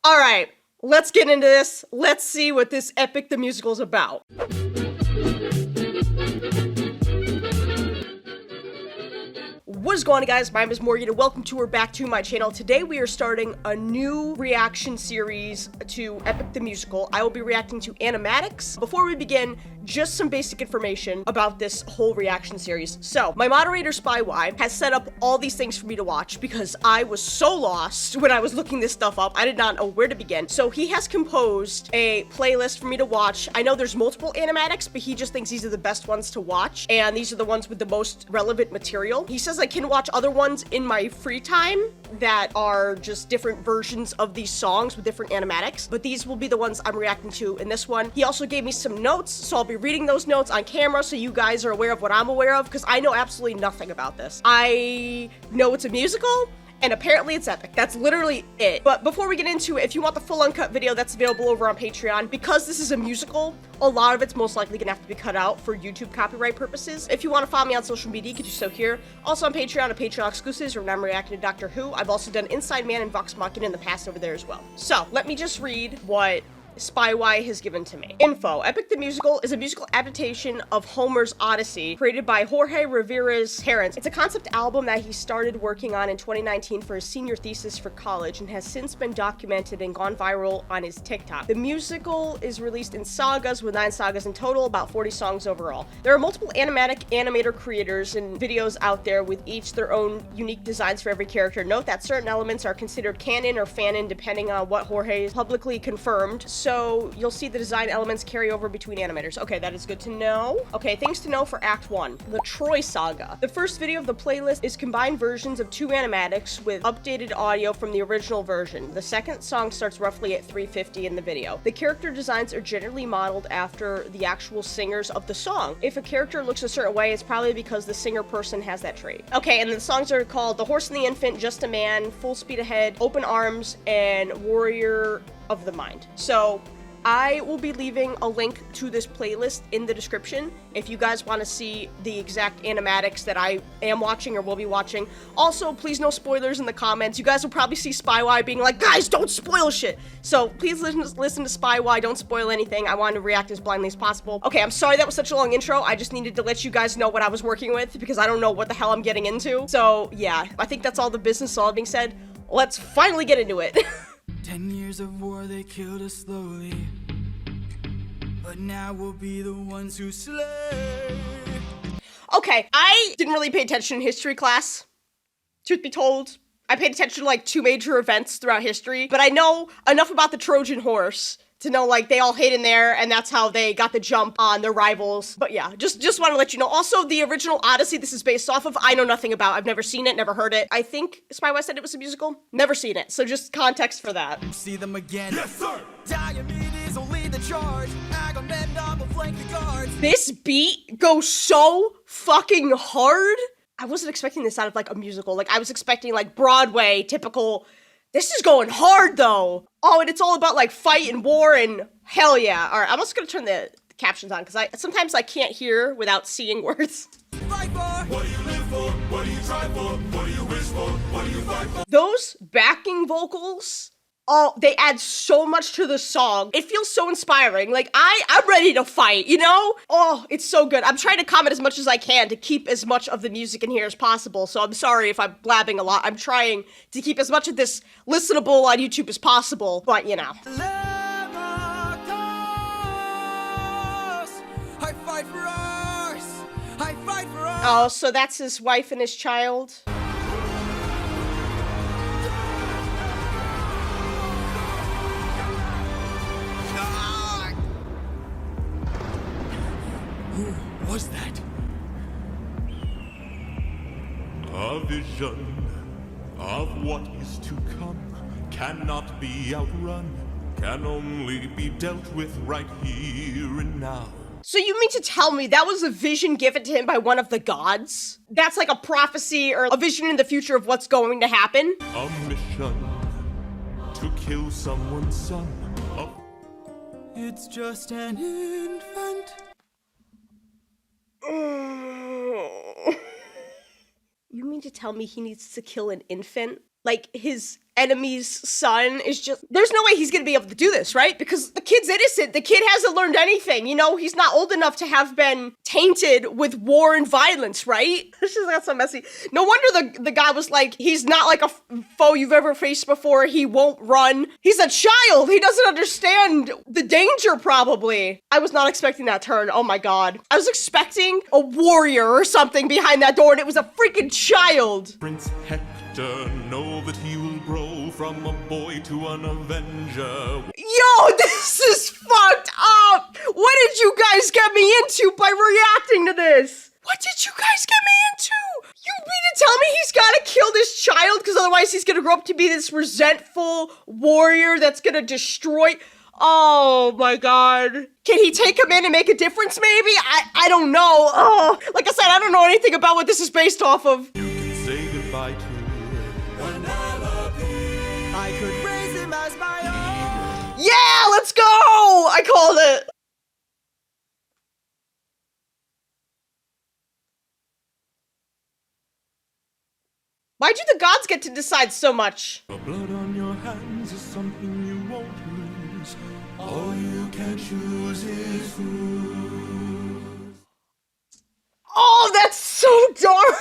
All right, let's get into this. Let's see what this Epic the Musical is about. What is going on, guys? My name is Morgan and welcome to or back to my channel. Today we are starting a new reaction series to Epic the Musical. I will be reacting to animatics. Before we begin, just some basic information about this whole reaction series. So, my moderator SpyY has set up all these things for me to watch because I was so lost when I was looking this stuff up. I did not know where to begin. So he has composed a playlist for me to watch. I know there's multiple animatics, but he just thinks these are the best ones to watch, and these are the ones with the most relevant material. He says I can watch other ones in my free time that are just different versions of these songs with different animatics, but these will be the ones I'm reacting to in this one. He also gave me some notes, so I'll be reading those notes on camera so you guys are aware of what I'm aware of, because I know absolutely nothing about this. I know it's a musical, and apparently it's epic. That's literally it. But before we get into it, if you want the full uncut video, that's available over on Patreon. Because this is a musical, a lot of it's most likely gonna have to be cut out for YouTube copyright purposes. If you want to follow me on social media, you can do so here. Also on Patreon and Patreon exclusives, when I'm reacting to Doctor Who. I've also done Inside Man and Vox Machina in the past over there as well. So, let me just read what SpyY has given to me. Info. Epic the Musical is a musical adaptation of Homer's Odyssey, created by Jorge Rivera-Herrans. It's a concept album that he started working on in 2019 for his senior thesis for college and has since been documented and gone viral on his TikTok. The musical is released in sagas, with 9 sagas in total, about 40 songs overall. There are multiple animator creators and videos out there with each their own unique designs for every character. Note that certain elements are considered canon or fanon depending on what Jorge has publicly confirmed. So you'll see the design elements carry over between animators. Okay, that is good to know. Okay, things to know for Act 1. The Troy Saga. The first video of the playlist is combined versions of 2 animatics with updated audio from the original version. The second song starts roughly at 3:50 in the video. The character designs are generally modeled after the actual singers of the song. If a character looks a certain way, it's probably because the singer person has that trait. Okay, and the songs are called The Horse and the Infant, Just a Man, Full Speed Ahead, Open Arms, and Warrior of the Mind. So I will be leaving a link to this playlist in the description if you guys want to see the exact animatics that I am watching or will be watching. Also, please no spoilers in the comments. You guys will probably see SpyY being like, guys, don't spoil shit. So please listen to SpyY, don't spoil anything. I wanted to react as blindly as possible. Okay, I'm sorry that was such a long intro. I just needed to let you guys know what I was working with because I don't know what the hell I'm getting into. So yeah, I think that's all the business. All being said, let's finally get into it. 10 years of war, they killed us slowly, but now we'll be the ones who slay. Okay, I didn't really pay attention in history class, truth be told. I paid attention to like 2 major events throughout history, but I know enough about the Trojan horse to know like they all hid in there and that's how they got the jump on their rivals. But yeah, just want to let you know. Also, the original Odyssey this is based off of, I know nothing about. I've never seen it, never heard it. I think SpyY said it was a musical. Never seen it, so just context for that. See them again. Yes, sir! Diomedes will lead the charge. Agamemnon will flank the guards. This beat goes so fucking hard. I wasn't expecting this out of like a musical. Like I was expecting like Broadway, typical. This is going hard though. Oh, and it's all about like fight and war and hell yeah. All right, I'm just gonna turn the captions on because sometimes I can't hear without seeing words. Fight for. What do you live for? What do you try for? What do you wish for? What do you fight for? Those backing vocals, oh, they add so much to the song. It feels so inspiring. Like, I'm ready to fight, you know? Oh, it's so good. I'm trying to comment as much as I can to keep as much of the music in here as possible, so I'm sorry if I'm blabbing a lot. I'm trying to keep as much of this listenable on YouTube as possible, but, you know. I fight for us. I fight for us. Oh, so that's his wife and his child. Who was that? A vision of what is to come cannot be outrun, can only be dealt with right here and now. So you mean to tell me that was a vision given to him by one of the gods? That's like a prophecy or a vision in the future of what's going to happen? A mission to kill someone's son. It's just an infant. You mean to tell me he needs to kill an infant? like his enemy's son is just, there's no way he's gonna be able to do this, right? Because the kid's innocent. The kid hasn't learned anything, you know? He's not old enough to have been tainted with war and violence, right? This just got so messy. No wonder the guy was like, he's not like a foe you've ever faced before. He won't run. He's a child. He doesn't understand the danger, probably. I was not expecting that turn. Oh my God. I was expecting a warrior or something behind that door, and it was a freaking child. Prince Hector, know that he will grow from a boy to an avenger. Yo, this is fucked up! What did you guys get me into by reacting to this? What did you guys get me into? You mean to tell me he's gotta kill this child because otherwise he's gonna grow up to be this resentful warrior that's gonna destroy... Oh my God. Can he take him in and make a difference maybe? I don't know. Oh, like I said, I don't know anything about what this is based off of. You can say goodbye to I could raise him as my own. Yeah, let's go! I called it. Why do the gods get to decide so much? The blood on your hands is something you won't lose. All you can choose is who. Oh, that's so dark.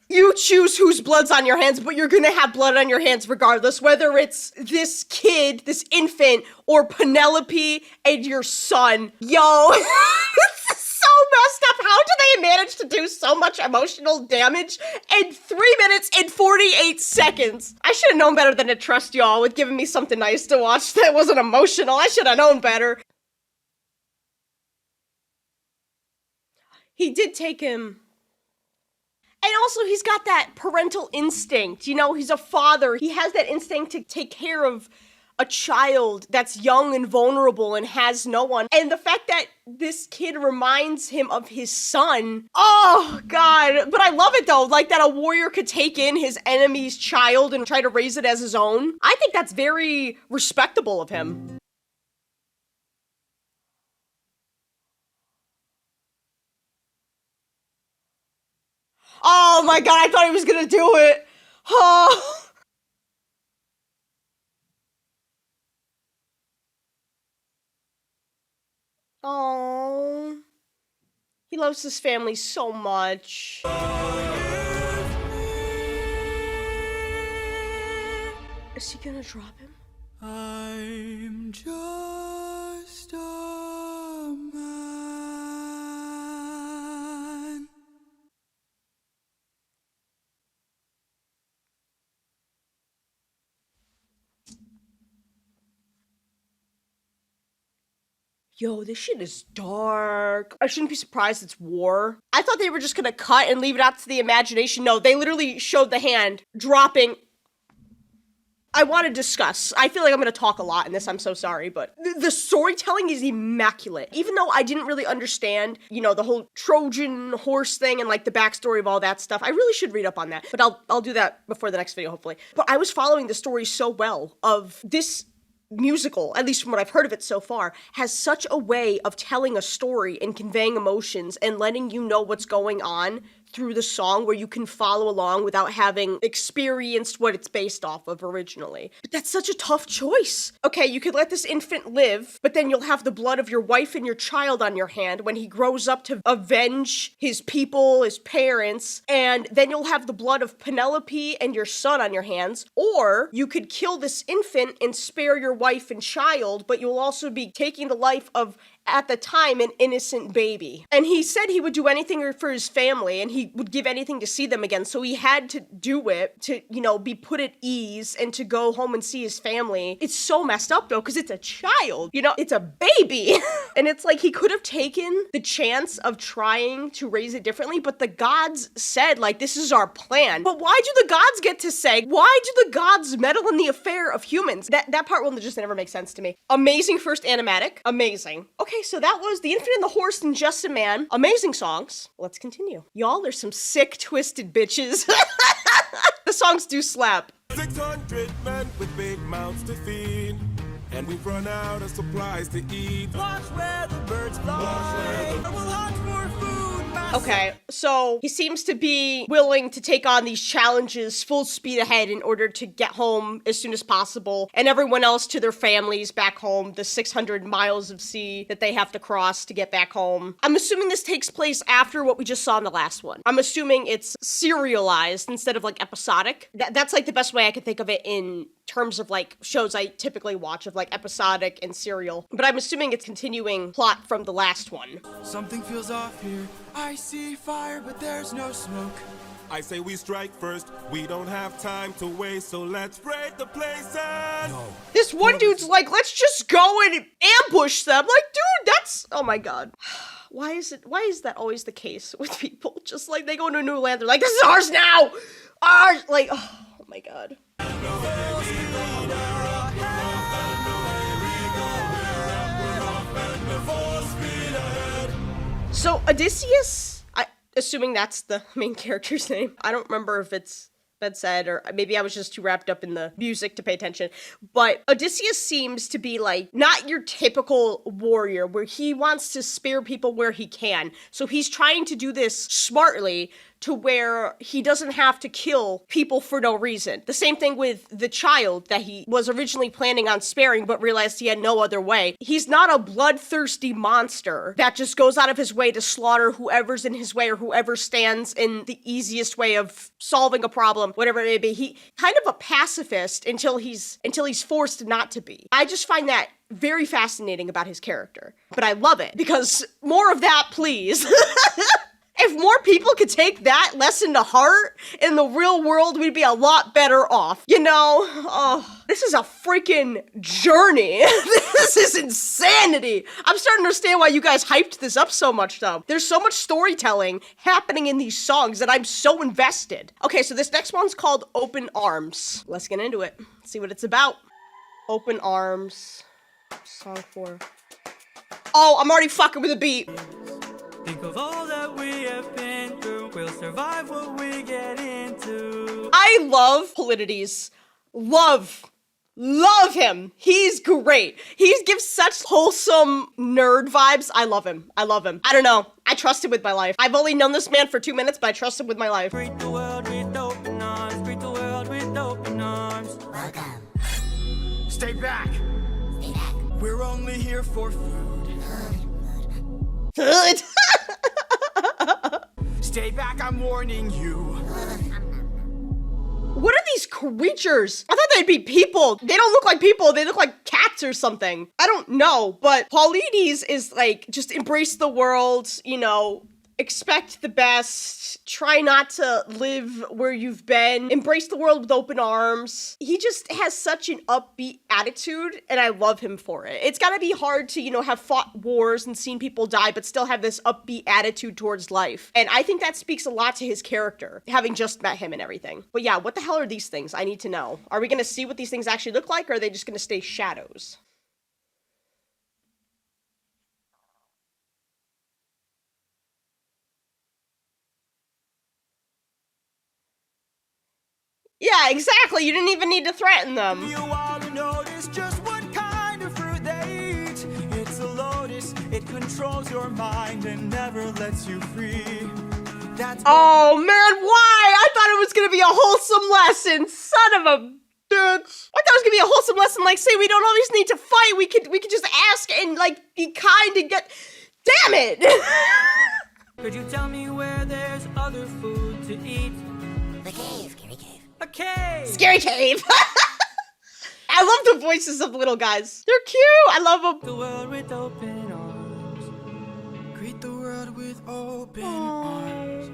You choose whose blood's on your hands, but you're gonna have blood on your hands regardless, whether it's this kid, this infant, or Penelope and your son. Yo, this is so messed up. How do they manage to do so much emotional damage in 3 minutes and 48 seconds? I should have known better than to trust y'all with giving me something nice to watch that wasn't emotional. I should have known better. He did take him. And also, he's got that parental instinct. You know, he's a father. He has that instinct to take care of a child that's young and vulnerable and has no one. And the fact that this kid reminds him of his son. Oh, God. But I love it, though. Like, that a warrior could take in his enemy's child and try to raise it as his own. I think that's very respectable of him. Oh my God, I thought he was gonna do it. Oh. Oh. He loves his family so much. Is he gonna drop him? I'm just a man. Yo, this shit is dark. I shouldn't be surprised it's war. I thought they were just gonna cut and leave it out to the imagination. No, they literally showed the hand dropping. I want to discuss. I feel like I'm going to talk a lot in this. I'm so sorry, but the storytelling is immaculate. Even though I didn't really understand, you know, the whole Trojan horse thing and like the backstory of all that stuff. I really should read up on that, but I'll do that before the next video, hopefully. But I was following the story so well of this musical, at least from what I've heard of it so far, has such a way of telling a story and conveying emotions and letting you know what's going on through the song where you can follow along without having experienced what it's based off of originally. But that's such a tough choice. Okay, you could let this infant live, but then you'll have the blood of your wife and your child on your hand when he grows up to avenge his people, his parents, and then you'll have the blood of Penelope and your son on your hands. Or you could kill this infant and spare your wife and child, but you'll also be taking the life of, at the time, an innocent baby. And he said he would do anything for his family and he would give anything to see them again. So he had to do it to, you know, be put at ease and to go home and see his family. It's so messed up though, because it's a child, you know, it's a baby. And it's like he could have taken the chance of trying to raise it differently, but the gods said, like, this is our plan. But why do the gods get to say? Why do the gods meddle in the affair of humans? That part will just never make sense to me. Amazing first animatic. Amazing. Okay, so that was The Infant and the Horse and Just a Man. Amazing songs. Let's continue. Y'all are some sick, twisted bitches. The songs do slap. 600 men with big mouths to feed. and we've run out of supplies to eat. Watch where the birds fly. We'll hunt for food, master. Okay, so he seems to be willing to take on these challenges full speed ahead in order to get home as soon as possible, and everyone else to their families back home, the 600 miles of sea that they have to cross to get back home. I'm assuming this takes place after what we just saw in the last one. I'm assuming it's serialized instead of like episodic. That's like the best way I can think of it in terms of like shows I typically watch of like episodic and serial. But I'm assuming it's continuing plot from the last one. Something feels off here. I see fire, but there's no smoke. I say we strike first, we don't have time to waste, so let's break the place and... No. This one dude's like, let's just go and ambush them. Like, dude, that's, oh my god. Why is that always the case with people? Just like they go into a new land, they're like, this is ours now! Ours! Like, oh my god. So Odysseus, assuming that's the main character's name. I don't remember if it's been said, or maybe I was just too wrapped up in the music to pay attention. But Odysseus seems to be like not your typical warrior where he wants to spare people where he can. So he's trying to do this smartly to where he doesn't have to kill people for no reason. The same thing with the child that he was originally planning on sparing but realized he had no other way. He's not a bloodthirsty monster that just goes out of his way to slaughter whoever's in his way or whoever stands in the easiest way of solving a problem, whatever it may be. He kind of a pacifist until he's forced not to be. I just find that very fascinating about his character. But I love it because more of that, please. If more people could take that lesson to heart in the real world, we'd be a lot better off. You know, oh, this is a freaking journey. This is insanity. I'm starting to understand why you guys hyped this up so much, though. There's so much storytelling happening in these songs that I'm so invested. Okay, so this next one's called Open Arms. Let's get into it. See what it's about. Open Arms. Song 4. Oh, I'm already fucking with the beat. Think of all that we have been through. We'll survive what we get into. I love Polides. Love him. He's great. He gives such wholesome nerd vibes. I love him. I don't know. I trust him with my life. I've only known this man for 2 minutes, but I trust him with my life. Greet the world with open arms. Greet the world with open arms. Welcome. Stay back. Stay back. We're only here for food. Good. Stay back, I'm warning you. What are these creatures? I thought they'd be people. They don't look like people. They look like cats or something. I don't know, but Polides is like, just embrace the world, you know, expect the best, try not to live where you've been, embrace the world with open arms. He just has such an upbeat attitude, and I love him for it. It's gotta be hard to, you know, have fought wars and seen people die, but still have this upbeat attitude towards life. And I think that speaks a lot to his character, having just met him and everything. But yeah, what the hell are these things? I need to know. Are we gonna see what these things actually look like, or are they just gonna stay shadows? Yeah, exactly. You didn't even need to threaten them. You ought to notice just what kind of fruit they eat. It's a lotus. It controls your mind and never lets you free. That's oh man, why? I thought it was gonna be a wholesome lesson. Son of a bitch. I thought it was gonna be a wholesome lesson, like say we don't always need to fight. We could just ask and like be kind and get. Damn it! Could you tell me where there's other food to eat? The cave, scary cave. A cave! Scary cave. I love the voices of the little guys. They're cute. I love them. The world with open arms. Greet the world with open arms.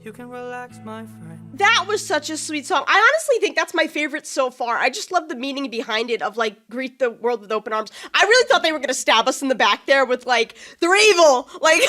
You can relax, my friend. That was such a sweet song. I honestly think that's my favorite so far. I just love the meaning behind it of like, greet the world with open arms. I really thought they were gonna stab us in the back there with like, they're evil. Like,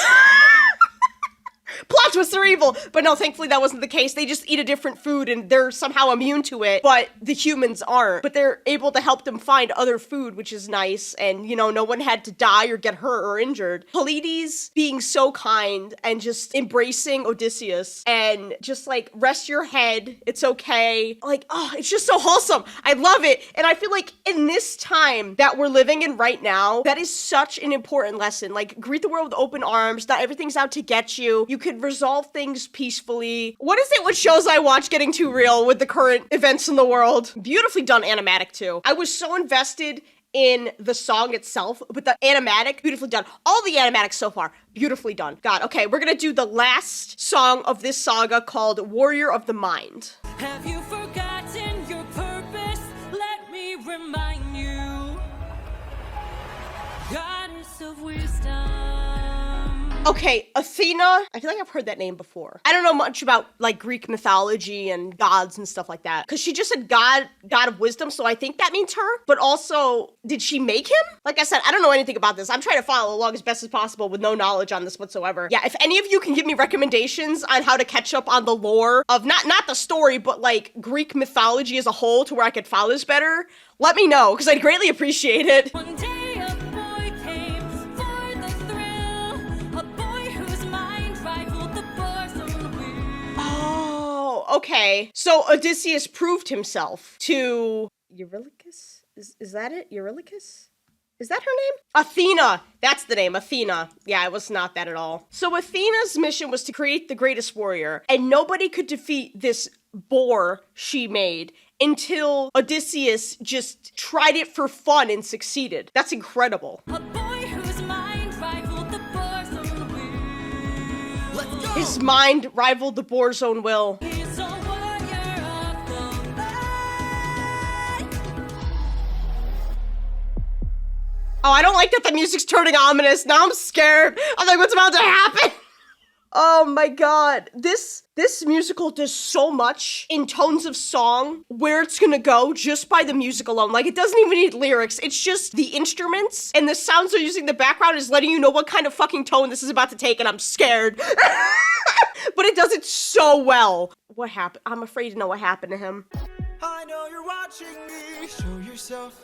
Plot twists are evil. But no, thankfully that wasn't the case. They just eat a different food and they're somehow immune to it, but the humans aren't. But they're able to help them find other food, which is nice. And, you know, no one had to die or get hurt or injured. Pleiades being so kind and just embracing Odysseus and just like, rest your head. It's okay. Like, oh, it's just so wholesome. I love it. And I feel like in this time that we're living in right now, that is such an important lesson. Like, greet the world with open arms. Not everything's out to get you. You could resolve things peacefully. What is it with shows I watch getting too real with the current events in the world? Beautifully done animatic too. I was so invested in the song itself, but the animatic, beautifully done. All the animatics so far, beautifully done. God, okay, we're gonna do the last song of this saga called Warrior of the Mind. Have you forgotten your purpose? Let me remind you. Goddess of wisdom. Okay, Athena, I feel like I've heard that name before. I don't know much about like Greek mythology and gods and stuff like that. Cause she just said God of wisdom, so I think that means her. But also, did she make him? Like I said, I don't know anything about this. I'm trying to follow along as best as possible with no knowledge on this whatsoever. Yeah, if any of you can give me recommendations on how to catch up on the lore of not the story, but like Greek mythology as a whole to where I could follow this better, let me know, because I'd greatly appreciate it. One day a boy came for the thrill, a boy whose mind rivaled the boar's own will. Oh, okay. So Odysseus proved himself to Eurylochus? Is that it? Eurylochus? Is that her name? Athena. That's the name, Athena. Yeah, it was not that at all. So Athena's mission was to create the greatest warrior, and nobody could defeat this boar she made until Odysseus just tried it for fun and succeeded. That's incredible. A boy whose mind rivaled the boar's own will. Let's go! His mind rivaled the boar's own will. He's a warrior of the mind. Oh, I don't like that the music's turning ominous. Now I'm scared. I'm like, what's about to happen? Oh my god. This musical does so much in tones of song, where it's gonna go just by the music alone. Like, it doesn't even need lyrics. It's just the instruments and the sounds they're using in the background is letting you know what kind of fucking tone this is about to take, and I'm scared. But it does it so well. What happened? I'm afraid to know what happened to him. I know you're watching me. Show yourself.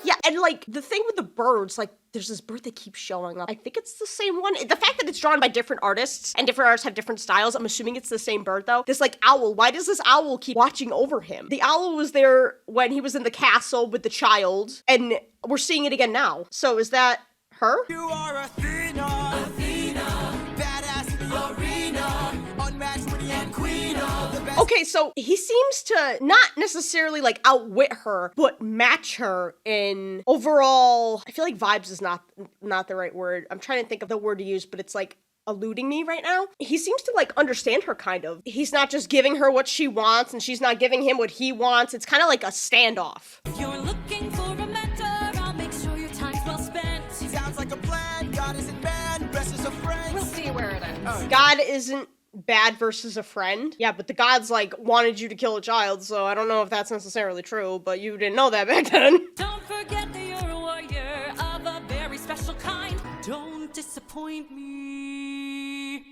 Yeah, and like, the thing with the birds, like, there's this bird that keeps showing up. I think it's the same one. The fact that it's drawn by different artists, and different artists have different styles, I'm assuming it's the same bird, though. This, like, owl. Why does this owl keep watching over him? The owl was there when he was in the castle with the child, and we're seeing it again now. So is that her? You are Athena. Athena. Badass in the arena. Unmatched pretty and queen of the best. Okay, so he seems to not necessarily, like, outwit her, but match her in overall... I feel like vibes is not the right word. I'm trying to think of the word to use, but it's, like, eluding me right now. He seems to, like, understand her, kind of. He's not just giving her what she wants, and she's not giving him what he wants. It's kind of like a standoff. If you're looking for a mentor, I'll make sure your time's well spent. Sounds like a plan. God isn't man. Best is a friend. We'll see where it ends. God isn't bad versus a friend. Yeah, but the gods, like, wanted you to kill a child, so I don't know if that's necessarily true, but you didn't know that back then. Don't forget that you're a warrior of a very special kind. Don't disappoint me.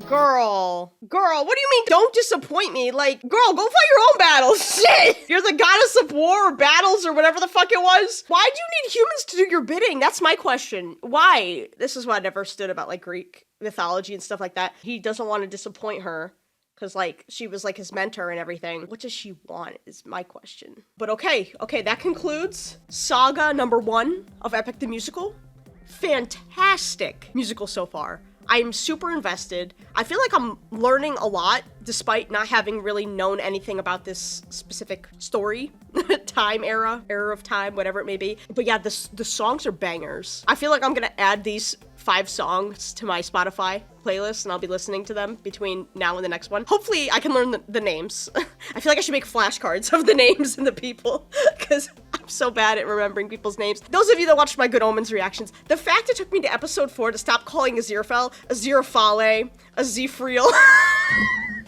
Girl, what do you mean don't disappoint me? Like, girl, go fight your own battles. Shit! You're the goddess of war or battles or whatever the fuck it was. Why do you need humans to do your bidding? That's my question. Why? This is what I never understood about, like, Greek mythology and stuff like that. He doesn't want to disappoint her because, like, she was, like, his mentor and everything. What does she want is my question. But okay, that concludes Saga number 1 of Epic the Musical. Fantastic musical so far. I'm super invested. I feel like I'm learning a lot, despite not having really known anything about this specific story, era of time, whatever it may be. But yeah, the songs are bangers. I feel like I'm gonna add these 5 songs to my Spotify playlist, and I'll be listening to them between now and the next one. Hopefully, I can learn the names. I feel like I should make flashcards of the names and the people, because I'm so bad at remembering people's names. Those of you that watched my Good Omens reactions, the fact it took me to episode 4 to stop calling Aziraphale, Aziraphale, Azifriel,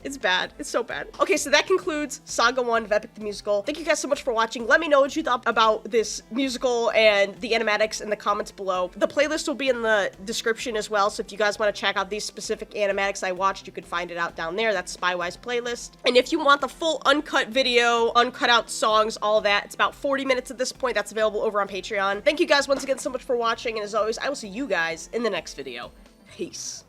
It's bad. It's so bad. Okay, so that concludes Saga 1 of Epic the Musical. Thank you guys so much for watching. Let me know what you thought about this musical and the animatics in the comments below. The playlist will be in the description as well, so if you guys want to check out these specific animatics I watched, you could find it out down there. That's Spywise playlist. And if you want the full uncut video, uncut out songs, all that, it's about 40 minutes at this point. That's available over on Patreon. Thank you guys once again so much for watching, and as always, I will see you guys in the next video. Peace.